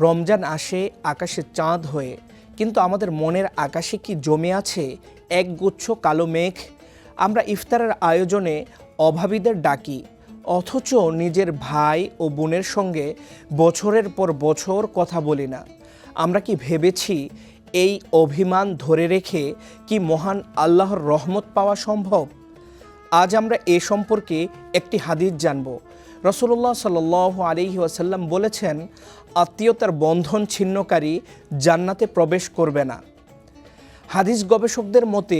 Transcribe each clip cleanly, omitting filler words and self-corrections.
রমজান আসে আকাশে চাঁদ হয়ে, কিন্তু আমাদের মনের আকাশে কি জমে আছে একগুচ্ছ কালো মেঘ? আমরা ইফতারের আয়োজনে অভাবীদের ডাকি, অথচ নিজের ভাই ও বোনের সঙ্গে বছরের পর বছর কথা বলি না। আমরা কি ভেবেছি এই অভিমান ধরে রেখে কি মহান আল্লাহর রহমত পাওয়া সম্ভব? আজ আমরা এ সম্পর্কে একটি হাদিস জানব। রাসূলুল্লাহ সাল্লাল্লাহু আলাইহি ওয়াসাল্লাম বলেছেন, আত্মীয়তার বন্ধন ছিন্নকারী জান্নাতে প্রবেশ করবে না। হাদিস গবেষকদের মতে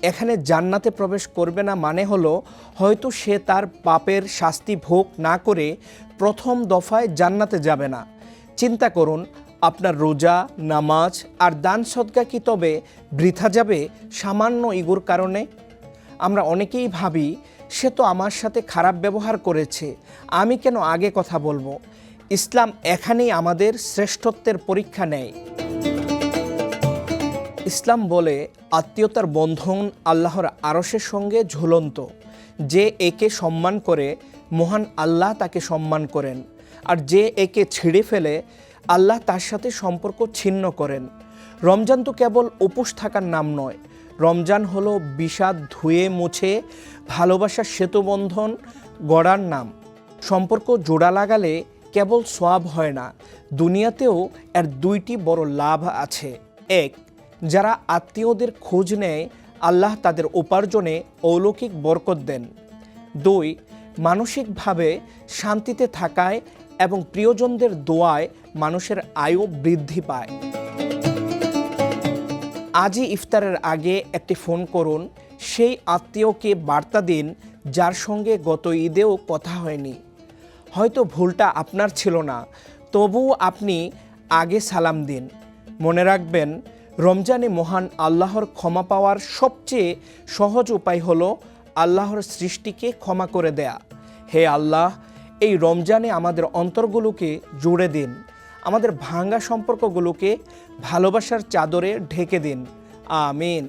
এখানে জান্নাতে প্রবেশ করবে না মানে হলো হয়তো সে তার পাপের শাস্তি ভোগ না করে প্রথম দফায় জান্নাতে যাবে না। চিন্তা করুন, আপনার রোজা, নামাজ আর দান সদকা কি তবে বৃথা যাবে সামান্য ইগোর কারণে? আমরা অনেকেই ভাবি, সে তো আমার সাথে খারাপ ব্যবহার করেছে, আমি কেন আগে কথা বলবো? ইসলাম এখানেই আমাদের শ্রেষ্ঠত্বের পরীক্ষা নেয়। ইসলাম বলে আত্মীয়তার বন্ধন আল্লাহর আরশের সঙ্গে ঝুলন্ত। যে একে সম্মান করে মহান আল্লাহ তাকে সম্মান করেন, আর যে একে ছিঁড়ে ফেলে আল্লাহ তার সাথে সম্পর্ক ছিন্ন করেন। রমজান তো কেবল উপোস থাকার নাম নয়, রমজান হলো বিষাদ ধুয়ে মুছে ভালোবাসার সেতুবন্ধন গড়ার নাম। সম্পর্ক জোড়া লাগালে কেবল সওয়াব হয় না, দুনিয়াতেও এর দুইটি বড় লাভ আছে। এক, যারা আত্মীয়দের খোঁজ নেয় আল্লাহ তাদের উপার্জনে অলৌকিক বরকত দেন। দুই, মানসিকভাবে শান্তিতে থাকায় এবং প্রিয়জনদের দোয়ায় মানুষের আয়ু বৃদ্ধি পায়। আজই ইফতারের আগে একটি ফোন করুন, সেই আত্মীয়কে বার্তা দিন যার সঙ্গে গত ঈদেও কথা হয়নি। হয়তো ভুলটা আপনার ছিল না, তবুও আপনি আগে সালাম দিন। মনে রাখবেন, রমজানে মহান আল্লাহর ক্ষমা পাওয়ার সবচেয়ে সহজ উপায় হলো আল্লাহর সৃষ্টিকে ক্ষমা করে দেয়া। হে আল্লাহ, এই রমজানে আমাদের অন্তরগুলোকে জুড়ে দিন, আমাদের ভাঙা সম্পর্কগুলোকে ভালোবাসার চাদরে ঢেকে দিন। আমিন।